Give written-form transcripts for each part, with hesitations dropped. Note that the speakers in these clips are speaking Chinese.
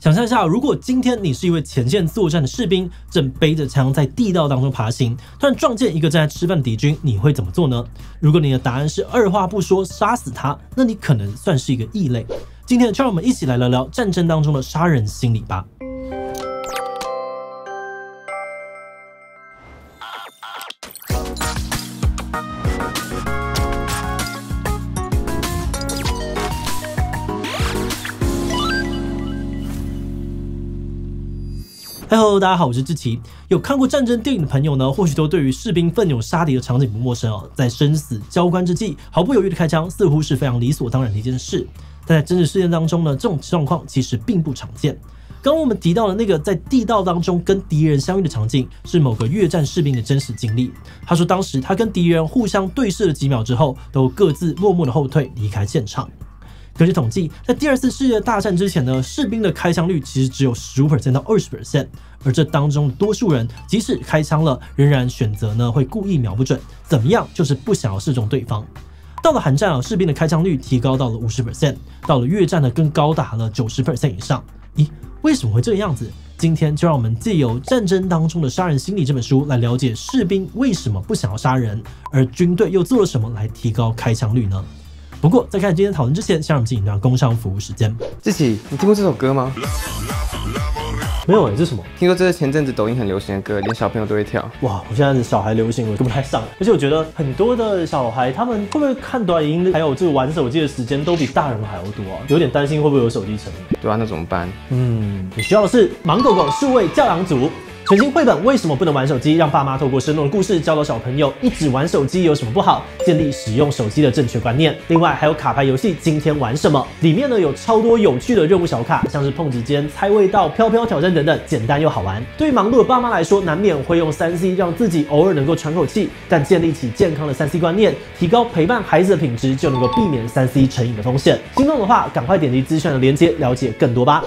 想象一下，如果今天你是一位前线作战的士兵，正背着枪在地道当中爬行，突然撞见一个正在吃饭的敌军，你会怎么做呢？如果你的答案是二话不说杀死他，那你可能算是一个异类。今天就让我们一起来聊聊战争当中的杀人心理吧。Hello， 大家好，我是志奇。有看过战争电影的朋友呢，或许都对于士兵奋勇杀敌的场景不陌生哦。在生死交关之际，毫不犹豫的开枪，似乎是非常理所当然的一件事。但在真实事件当中呢，这种状况其实并不常见。刚刚我们提到的那个在地道当中跟敌人相遇的场景，是某个越战士兵的真实经历。他说，当时他跟敌人互相对视了几秒之后，都各自默默的后退离开现场。根据统计，在第二次世界大战之前呢，士兵的开枪率其实只有 15% 到 20%， 而这当中的多数人即使开枪了，仍然选择呢会故意瞄不准，怎么样就是不想要射中对方。到了韩战啊，士兵的开枪率提高到了 50%， 到了越战呢更高达了 90% 以上。咦，为什么会这个样子？今天就让我们借由《战争当中的杀人心理》这本书来了解士兵为什么不想要杀人，而军队又做了什么来提高开枪率呢？不过，在开始今天讨论之前，先让我们进行一段工商服务时间。志奇，你听过这首歌吗？没有这是什么？听说这是前阵子抖音很流行的歌，连小朋友都会跳。哇，我现在的小孩流行我跟不太上，而且我觉得很多的小孩他们会不会看短影音，还有这个玩手机的时间都比大人还要多啊？有点担心会不会有手机成瘾。对啊，那怎么办？你需要的是盲狗狗数位教养组。全新绘本为什么不能玩手机？让爸妈透过生动的故事教导小朋友，一直玩手机有什么不好，建立使用手机的正确观念。另外还有卡牌游戏，今天玩什么？里面呢有超多有趣的任务小卡，像是碰指尖、猜味道、飘飘挑战等等，简单又好玩。对于忙碌的爸妈来说，难免会用3C 让自己偶尔能够喘口气，但建立起健康的3C 观念，提高陪伴孩子的品质，就能够避免3C 成瘾的风险。心动的话，赶快点击资讯的链接，了解更多吧。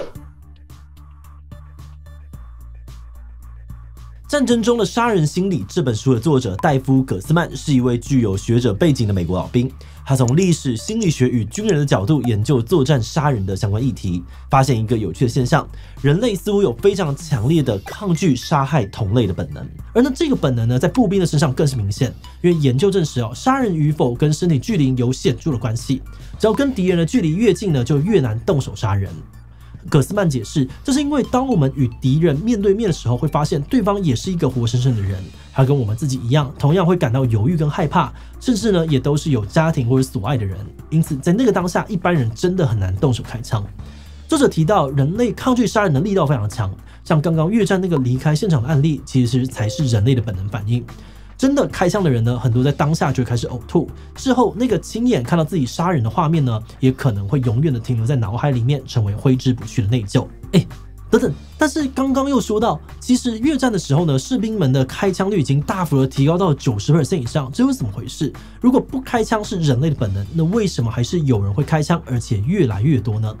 战争中的杀人心理这本书的作者戴夫·葛斯曼是一位具有学者背景的美国老兵。他从历史、心理学与军人的角度研究作战杀人的相关议题，发现一个有趣的现象：人类似乎有非常强烈的抗拒杀害同类的本能。而这个本能呢，在步兵的身上更是明显，因为研究证实杀人与否跟身体距离有显著的关系。只要跟敌人的距离越近呢，就越难动手杀人。葛斯曼解释，这是因为当我们与敌人面对面的时候，会发现对方也是一个活生生的人，他跟我们自己一样，同样会感到犹豫跟害怕，甚至呢也都是有家庭或者所爱的人。因此，在那个当下，一般人真的很难动手开枪。作者提到，人类抗拒杀人的力道非常强，像刚刚越战那个离开现场的案例，其实才是人类的本能反应。真的开枪的人呢，很多在当下就会开始呕吐，事后那个亲眼看到自己杀人的画面呢，也可能会永远的停留在脑海里面，成为挥之不去的内疚。等等，但是刚刚又说到，其实越战的时候呢，士兵们的开枪率已经大幅的提高到 90% 以上，这又是怎么回事？如果不开枪是人类的本能，那为什么还是有人会开枪，而且越来越多呢？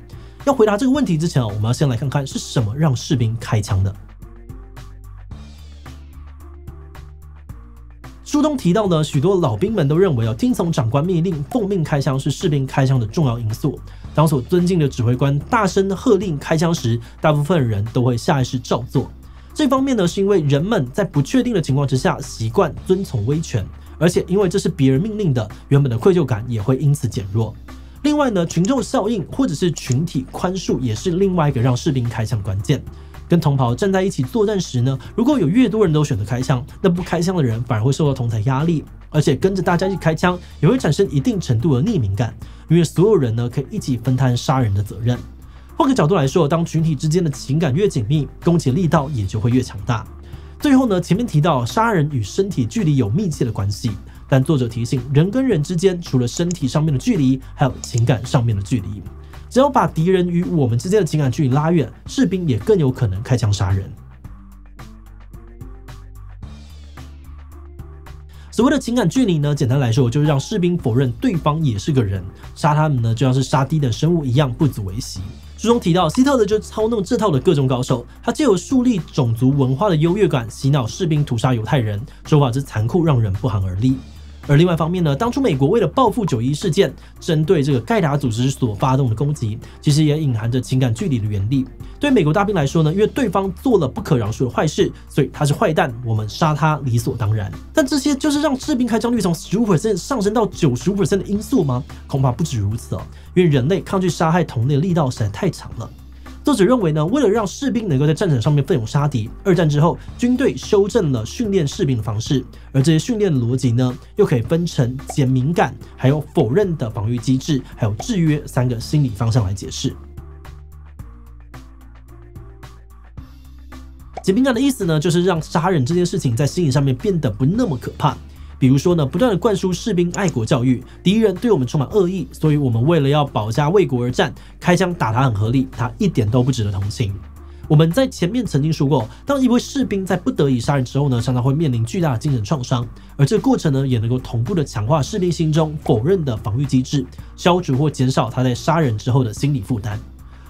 要回答这个问题之前，我们要先来看看是什么让士兵开枪的。书中提到呢，许多老兵们都认为听从长官命令、奉命开枪是士兵开枪的重要因素。当所尊敬的指挥官大声喝令开枪时，大部分人都会下意识照做。这方面呢，是因为人们在不确定的情况之下习惯遵从威权，而且因为这是别人命令的，原本的愧疚感也会因此减弱。另外呢，群众效应或者是群体宽恕也是另外一个让士兵开枪的关键。跟同袍站在一起作战时呢，如果有越多人都选择开枪，那不开枪的人反而会受到同侪压力，而且跟着大家一起开枪也会产生一定程度的匿名感，因为所有人呢可以一起分摊杀人的责任。换个角度来说，当群体之间的情感越紧密，攻击力道也就会越强大。最后呢，前面提到杀人与身体距离有密切的关系，但作者提醒，人跟人之间除了身体上面的距离，还有情感上面的距离。只要把敌人与我们之间的情感距离拉远，士兵也更有可能开枪杀人。所谓的情感距离呢，简单来说就是让士兵否认对方也是个人，杀他们呢就像是杀低等生物一样不足为奇。书中提到，希特勒就操弄这套的各种高手，他藉由树立种族文化的优越感，洗脑士兵屠杀犹太人，手法之残酷让人不寒而栗。而另外一方面呢，当初美国为了报复9·11事件，针对这个盖达组织所发动的攻击，其实也隐含着情感距离的原理。对美国大兵来说呢，因为对方做了不可饶恕的坏事，所以他是坏蛋，我们杀他理所当然。但这些就是让士兵开枪率从15% 上升到95% 的因素吗？恐怕不止如此哦，因为人类抗拒杀害同类的力道实在太强了。作者认为呢，为了让士兵能够在战场上面奋勇杀敌，二战之后军队修正了训练士兵的方式，而这些训练的逻辑呢，又可以分成减敏感、还有否认的防御机制，还有制约3个心理方向来解释。减敏感的意思呢，就是让杀人这件事情在心理上面变得不那么可怕。比如说呢，不断的灌输士兵爱国教育，敌人对我们充满恶意，所以我们为了要保家卫国而战，开枪打他很合理，他一点都不值得同情。我们在前面曾经说过，当一位士兵在不得已杀人之后呢，常常会面临巨大的精神创伤，而这个过程呢，也能够同步的强化士兵心中否认的防御机制，消除或减少他在杀人之后的心理负担。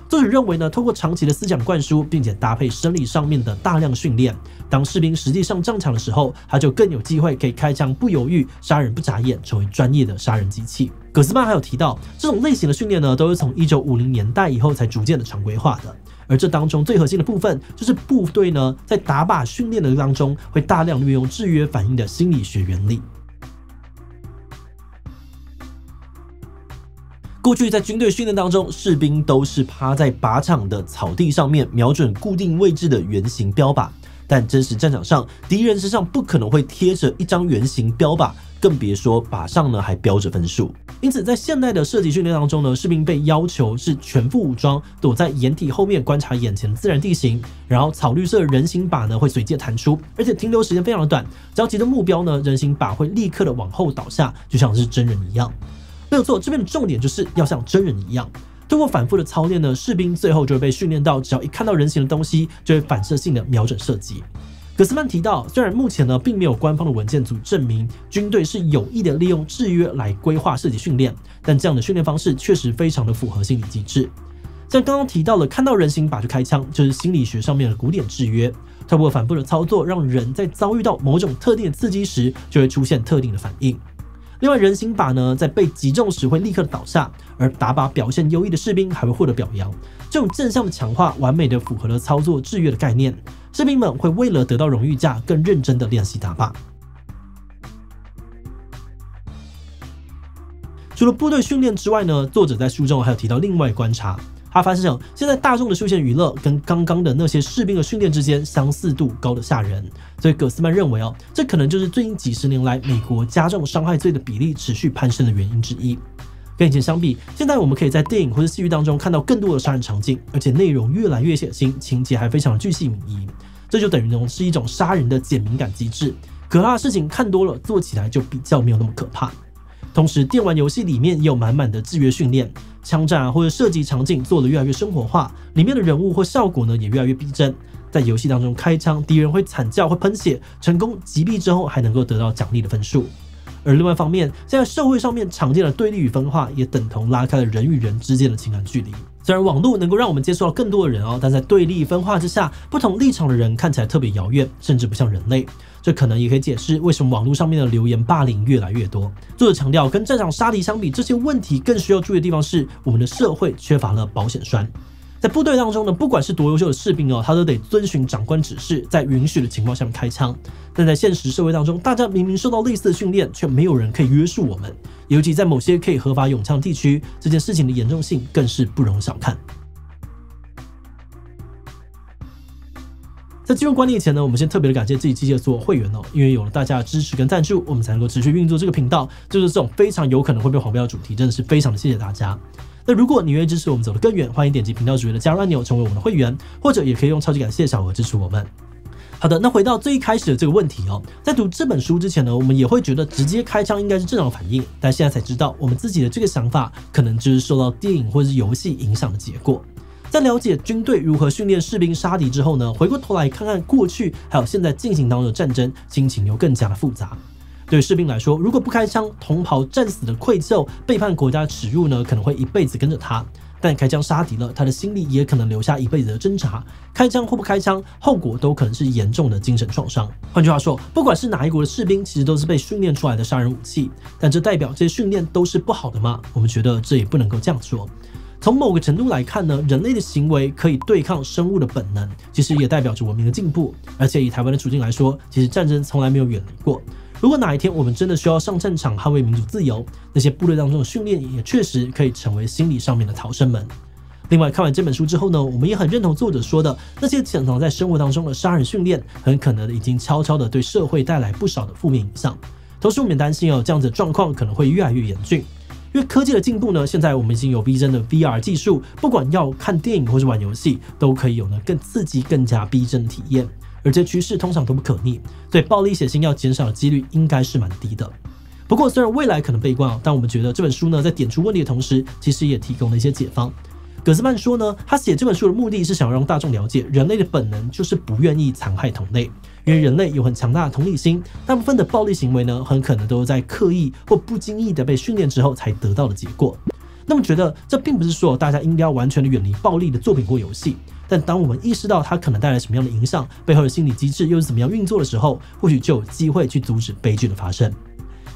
作者认为呢，通过长期的思想灌输，并且搭配生理上面的大量训练，当士兵实际上上场的时候，他就更有机会可以开枪不犹豫，杀人不眨眼，成为专业的杀人机器。葛斯曼还有提到，这种类型的训练呢，都是从1950年代以后才逐渐的常规化的。而这当中最核心的部分，就是部队呢在打靶训练的当中，会大量运用制约反应的心理学原理。过去在军队训练当中，士兵都是趴在靶场的草地上面，瞄准固定位置的圆形标靶。但真实战场上，敌人身上不可能会贴着一张圆形标靶，更别说靶上呢还标着分数。因此，在现代的射击训练当中呢，士兵被要求是全副武装，躲在掩体后面观察眼前的自然地形，然后草绿色的人形靶呢会随机弹出，而且停留时间非常的短，只要击中目标呢，人形靶会立刻的往后倒下，就像是真人一样。没有错，这边的重点就是要像真人一样。通过反复的操练呢，士兵最后就会被训练到，只要一看到人形的东西，就会反射性的瞄准射击。葛斯曼提到，虽然目前呢并没有官方的文件组证明军队是有意的利用制约来规划射击训练，但这样的训练方式确实非常的符合心理机制。像刚刚提到了，看到人形靶就开枪，就是心理学上面的古典制约。透过反复的操作，让人在遭遇到某种特定的刺激时，就会出现特定的反应。另外，人形靶呢，在被击中时会立刻倒下，而打靶表现优异的士兵还会获得表扬。这种正向的强化，完美的符合了操作制约的概念。士兵们会为了得到荣誉价，更认真的练习打靶。除了部队训练之外呢，作者在书中还有提到另外观察。他发现现在大众的休闲娱乐跟刚刚的那些士兵的训练之间相似度高得吓人，所以葛斯曼认为这可能就是最近几十年来美国加重伤害罪的比例持续攀升的原因之一。跟以前相比，现在我们可以在电影或者戏剧当中看到更多的杀人场景，而且内容越来越血腥，情节还非常的巨细靡遗。这就等于是一种杀人的减敏感机制，可怕的事情看多了，做起来就比较没有那么可怕。同时，电玩游戏里面也有满满的制约训练，枪战或者射击场景做得越来越生活化，里面的人物或效果呢也越来越逼真。在游戏当中开枪，敌人会惨叫、会喷血，成功击毙之后还能够得到奖励的分数。而另外一方面，现在社会上面常见的对立与分化，也等同拉开了人与人之间的情感距离。虽然网络能够让我们接触到更多的人但在对立分化之下，不同立场的人看起来特别遥远，甚至不像人类。这可能也可以解释为什么网络上面的留言霸凌越来越多。作者强调，跟战场杀敌相比，这些问题更需要注意的地方是，我们的社会缺乏了保险栓。在部队当中呢，不管是多优秀的士兵他都得遵循长官指示，在允许的情况下面开枪。但在现实社会当中，大家明明受到类似的训练，却没有人可以约束我们。尤其在某些可以合法拥枪的地区，这件事情的严重性更是不容小看。在进入观念前呢，我们先特别的感谢自己机械所有会员因为有了大家的支持跟赞助，我们才能够持续运作这个频道。就是这种非常有可能会被黄标的主题，真的是非常的谢谢大家。那如果你愿意支持我们走得更远，欢迎点击频道主页的加入按钮，成为我们的会员，或者也可以用超级感谢小额支持我们。好的，那回到最一开始的这个问题在读这本书之前呢，我们也会觉得直接开枪应该是正常反应，但现在才知道，我们自己的这个想法可能就是受到电影或是游戏影响的结果。在了解军队如何训练士兵杀敌之后呢，回过头来看看过去还有现在进行当中的战争，心情又更加的复杂。对士兵来说，如果不开枪，同袍战死的愧疚、背叛国家的耻辱呢，可能会一辈子跟着他。但开枪杀敌了，他的心里也可能留下一辈子的挣扎。开枪或不开枪，后果都可能是严重的精神创伤。换句话说，不管是哪一国的士兵，其实都是被训练出来的杀人武器。但这代表这些训练都是不好的吗？我们觉得这也不能够这样说。从某个程度来看呢，人类的行为可以对抗生物的本能，其实也代表着文明的进步。而且以台湾的处境来说，其实战争从来没有远离过。如果哪一天我们真的需要上战场捍卫民主自由，那些部队当中的训练也确实可以成为心理上面的逃生门。另外，看完这本书之后呢，我们也很认同作者说的，那些潜藏在生活当中的杀人训练，很可能已经悄悄的对社会带来不少的负面影响。同时，我们也担心这样子的状况可能会越来越严峻。因为科技的进步呢，现在我们已经有逼真的 VR 技术，不管要看电影或是玩游戏，都可以有更刺激、更加逼真的体验。而这趋势通常都不可逆，所以暴力血腥要减少的几率应该是蛮低的。不过，虽然未来可能悲观，但我们觉得这本书呢，在点出问题的同时，其实也提供了一些解方。葛斯曼说呢，他写这本书的目的是想要让大众了解，人类的本能就是不愿意残害同类。因为人类有很强大的同理心，大部分的暴力行为呢，很可能都是在刻意或不经意的被训练之后才得到的结果。那么觉得这并不是说大家应该要完全的远离暴力的作品或游戏，但当我们意识到它可能带来什么样的影响，背后的心理机制又是怎么样运作的时候，或许就有机会去阻止悲剧的发生。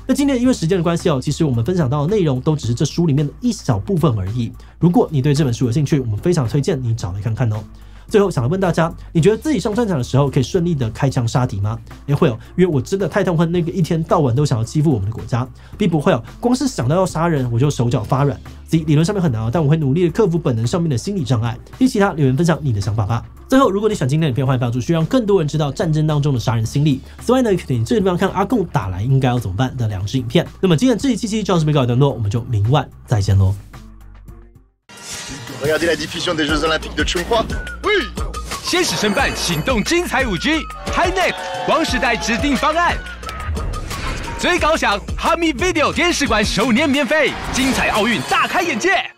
那今天因为时间的关系其实我们分享到的内容都只是这书里面的一小部分而已。如果你对这本书有兴趣，我们非常推荐你找来看看哦。最后想要问大家，你觉得自己上战场的时候可以顺利的开枪杀敌吗？会因为我真的太痛恨那个一天到晚都想要欺负我们的国家，并不会光是想到要杀人我就手脚发软。理论上面很难但我会努力的克服本能上面的心理障碍。与其他留言分享你的想法吧。最后，如果你喜欢今天的影片，欢迎帮助去让更多人知道战争当中的杀人心理。此外呢，可以这个地方看阿贡打来应该要怎么办的2支影片。那么今天这一期就到这边告一段落，我们就明晚再见喽。Regardez la diffusion des Jeux Olympiques de Chongqing. Oui. 先使申办行动精彩5G HiNet 光时代指定方案，最高享 Hami Video 电视馆10年免费，精彩奥运大开眼界。